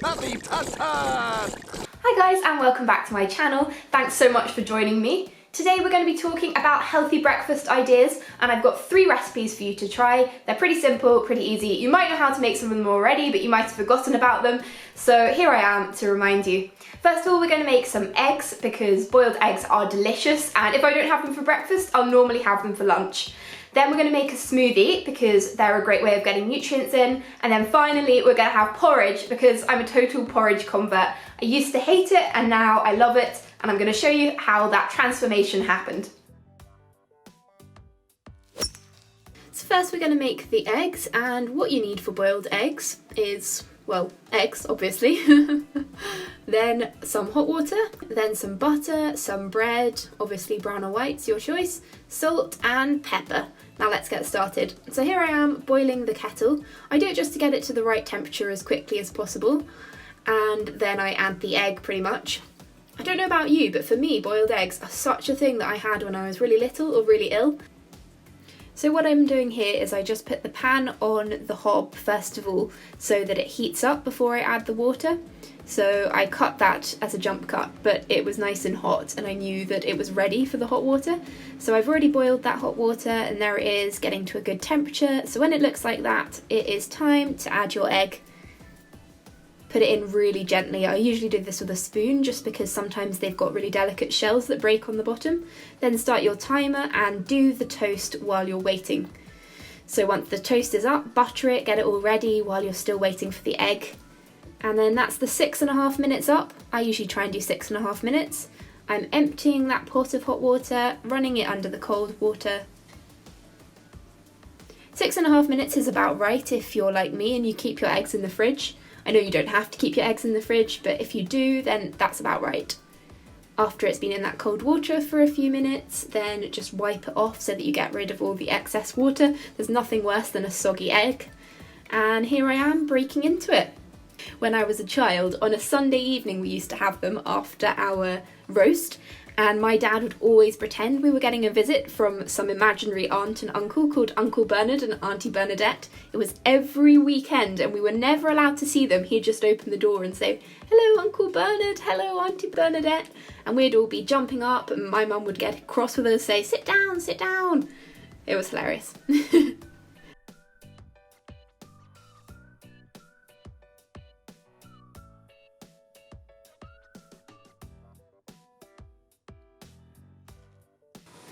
Hi guys, and welcome back to my channel. Thanks so much for joining me. Today we're going to be talking about healthy breakfast ideas, and I've got 3 recipes for you to try. They're pretty simple, pretty easy. You might know how to make some of them already, but you might have forgotten about them. So here I am to remind you. First of all, we're going to make some eggs because boiled eggs are delicious, and if I don't have them for breakfast, I'll normally have them for lunch. Then we're going to make a smoothie because they're a great way of getting nutrients in. And then finally, we're going to have porridge because I'm a total porridge convert. I used to hate it and now I love it. And I'm going to show you how that transformation happened. So first we're going to make the eggs, and what you need for boiled eggs is, well, eggs obviously, then some hot water, then some butter, some bread, obviously brown or white's your choice, salt and pepper. Now let's get started. So here I am boiling the kettle. I do it just to get it to the right temperature as quickly as possible, and then I add the egg pretty much. I don't know about you, but for me boiled eggs are such a thing that I had when I was really little or really ill. So what I'm doing here is I just put the pan on the hob first of all so that it heats up before I add the water. So I cut that as a jump cut, but it was nice and hot and I knew that it was ready for the hot water. So I've already boiled that hot water and there it is, getting to a good temperature. So when it looks like that, it is time to add your egg. Put it in really gently. I usually do this with a spoon just because sometimes they've got really delicate shells that break on the bottom. Then start your timer and do the toast while you're waiting. So once the toast is up, butter it, get it all ready while you're still waiting for the egg. And then that's the 6.5 minutes up. I usually try and do 6.5 minutes. I'm emptying that pot of hot water, running it under the cold water. 6.5 minutes is about right if you're like me and you keep your eggs in the fridge. I know you don't have to keep your eggs in the fridge, but if you do, then that's about right. After it's been in that cold water for a few minutes, then just wipe it off so that you get rid of all the excess water. There's nothing worse than a soggy egg. And here I am breaking into it. When I was a child, on a Sunday evening we used to have them after our roast, and my dad would always pretend we were getting a visit from some imaginary aunt and uncle called Uncle Bernard and Auntie Bernadette. It was every weekend and we were never allowed to see them. He'd just open the door and say, "Hello Uncle Bernard, hello Auntie Bernadette," and we'd all be jumping up and my mum would get cross with us, say, sit down, sit down." It was hilarious.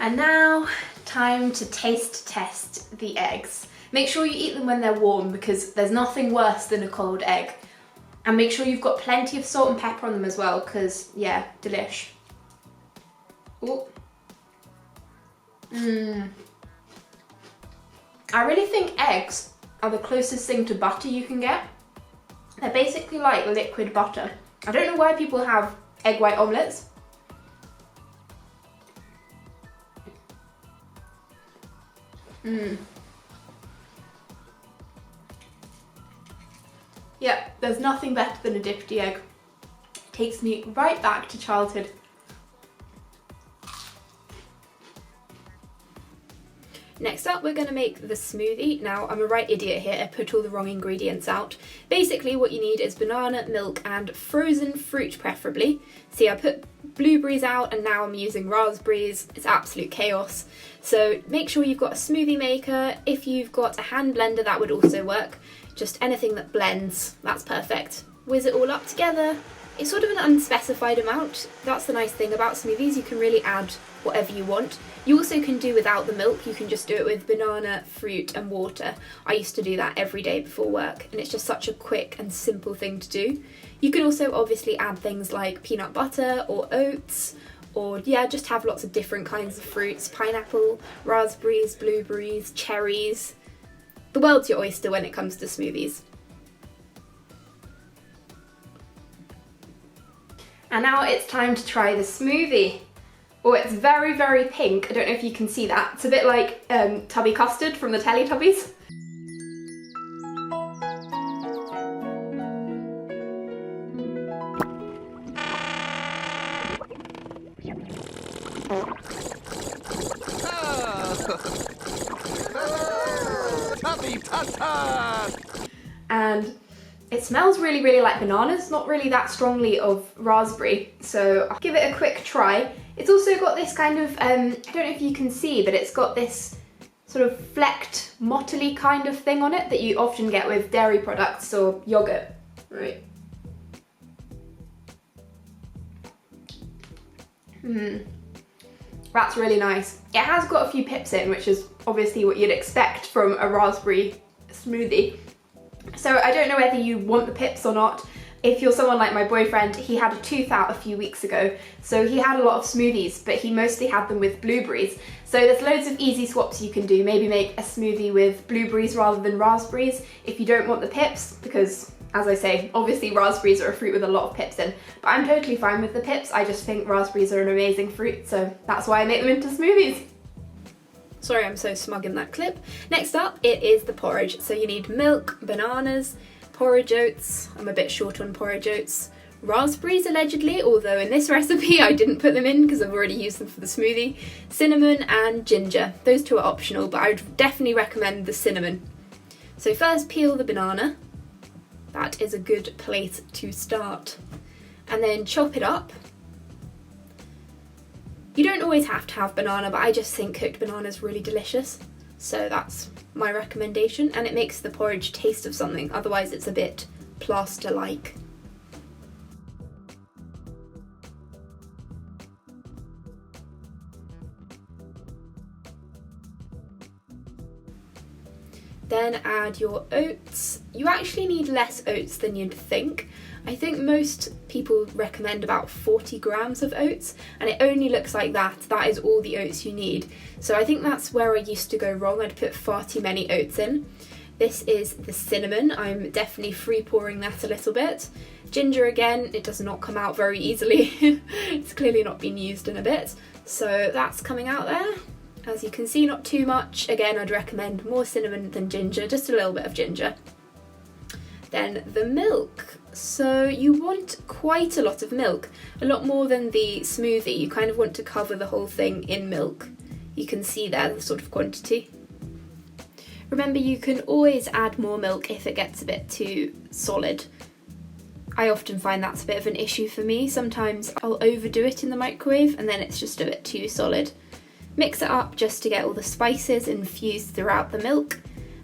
And now, time to taste test the eggs. Make sure you eat them when they're warm because there's nothing worse than a cold egg. And make sure you've got plenty of salt and pepper on them as well because, yeah, delish. Ooh. I really think eggs are the closest thing to butter you can get. They're basically like liquid butter. I don't know why people have egg white omelettes. Yeah, there's nothing better than a dipped egg. It takes me right back to childhood. Next up, we're going to make the smoothie. Now, I'm a right idiot here, I put all the wrong ingredients out. Basically, what you need is banana, milk, and frozen fruit preferably. See, I put blueberries out and now I'm using raspberries. It's absolute chaos. So make sure you've got a smoothie maker. If you've got a hand blender, that would also work. Just anything that blends, that's perfect. Whiz it all up together. It's sort of an unspecified amount. That's the nice thing about smoothies, you can really add whatever you want. You also can do without the milk, you can just do it with banana, fruit and water. I used to do that every day before work and it's just such a quick and simple thing to do. You can also obviously add things like peanut butter or oats, or yeah, just have lots of different kinds of fruits, pineapple, raspberries, blueberries, cherries. The world's your oyster when it comes to smoothies. And now it's time to try the smoothie. Oh, it's very, very pink. I don't know if you can see that. It's a bit like Tubby Custard from the Teletubbies. It smells really, really like bananas, not really that strongly of raspberry, so I'll give it a quick try. It's also got this kind of, I don't know if you can see, but it's got this sort of flecked, mottly kind of thing on it that you often get with dairy products or yogurt. Right. That's really nice. It has got a few pips in, which is obviously what you'd expect from a raspberry smoothie. So I don't know whether you want the pips or not. If you're someone like my boyfriend, he had a tooth out a few weeks ago, so he had a lot of smoothies, but he mostly had them with blueberries. So there's loads of easy swaps you can do. Maybe make a smoothie with blueberries rather than raspberries if you don't want the pips, because as I say, obviously raspberries are a fruit with a lot of pips in, but I'm totally fine with the pips. I just think raspberries are an amazing fruit, so that's why I make them into smoothies. Sorry, I'm so smug in that clip. Next up, it is the porridge. So you need milk, bananas, porridge oats. I'm a bit short on porridge oats. Raspberries allegedly, although in this recipe I didn't put them in because I've already used them for the smoothie. Cinnamon and ginger. Those two are optional, but I would definitely recommend the cinnamon. So first peel the banana. That is a good place to start. And then chop it up. You don't always have to have banana, but I just think cooked banana is really delicious. So that's my recommendation, and it makes the porridge taste of something, otherwise it's a bit plaster-like. Then add your oats. You actually need less oats than you'd think. I think most people recommend about 40 grams of oats, and it only looks like that. That is all the oats you need. So I think that's where I used to go wrong. I'd put far too many oats in. This is the cinnamon. I'm definitely free pouring that a little bit. Ginger again, it does not come out very easily. It's clearly not been used in a bit. So that's coming out there. As you can see, not too much. Again, I'd recommend more cinnamon than ginger, just a little bit of ginger. Then the milk. So you want quite a lot of milk, a lot more than the smoothie. You kind of want to cover the whole thing in milk. You can see there the sort of quantity. Remember, you can always add more milk if it gets a bit too solid. I often find that's a bit of an issue for me. Sometimes I'll overdo it in the microwave and then it's just a bit too solid. Mix it up just to get all the spices infused throughout the milk,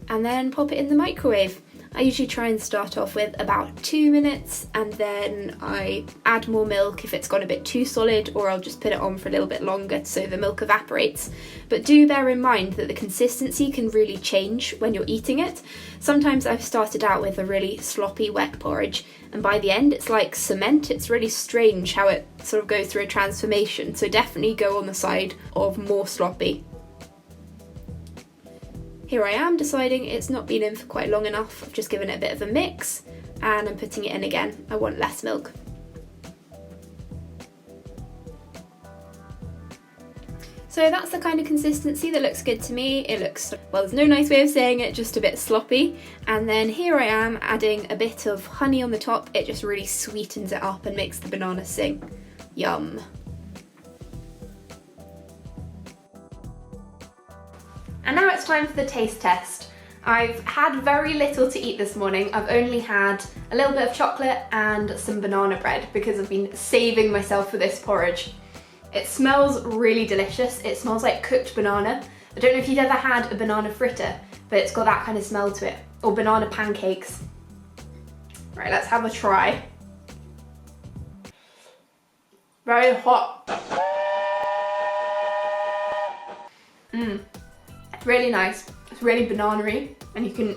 and then pop it in the microwave. I usually try and start off with about 2 minutes, and then I add more milk if it's gone a bit too solid, or I'll just put it on for a little bit longer so the milk evaporates. But do bear in mind that the consistency can really change when you're eating it. Sometimes I've started out with a really sloppy wet porridge, and by the end it's like cement. It's really strange how it sort of goes through a transformation, so definitely go on the side of more sloppy. Here I am deciding it's not been in for quite long enough. I've just given it a bit of a mix and I'm putting it in again. I want less milk. So that's the kind of consistency that looks good to me. It looks, well, there's no nice way of saying it, just a bit sloppy. And then here I am adding a bit of honey on the top. It just really sweetens it up and makes the banana sing. Yum. And now it's time for the taste test. I've had very little to eat this morning. I've only had a little bit of chocolate and some banana bread because I've been saving myself for this porridge. It smells really delicious. It smells like cooked banana. I don't know if you've ever had a banana fritter, but it's got that kind of smell to it. Or banana pancakes. Right, let's have a try. Very hot. Really nice. It's really banana-y, and you can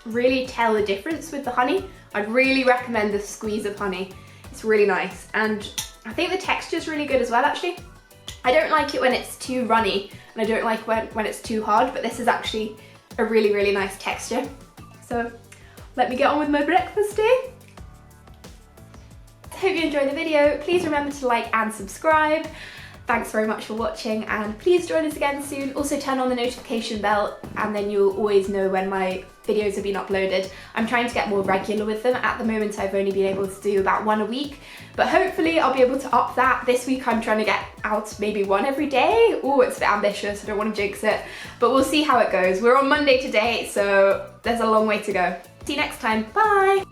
really tell the difference with the honey. I'd really recommend the squeeze of honey. It's really nice, and I think the texture's really good as well, actually. I don't like it when it's too runny, and I don't like when it's too hard, but this is actually a really, really nice texture. So let me get on with my breakfast day. Hope you enjoyed the video. Please remember to like and subscribe. Thanks very much for watching, and please join us again soon. Also turn on the notification bell and then you'll always know when my videos have been uploaded. I'm trying to get more regular with them. At the moment I've only been able to do about one a week, but hopefully I'll be able to up that. This week I'm trying to get out maybe one every day. Oh, it's a bit ambitious, I don't want to jinx it, but we'll see how it goes. We're on Monday today, so there's a long way to go. See you next time, bye!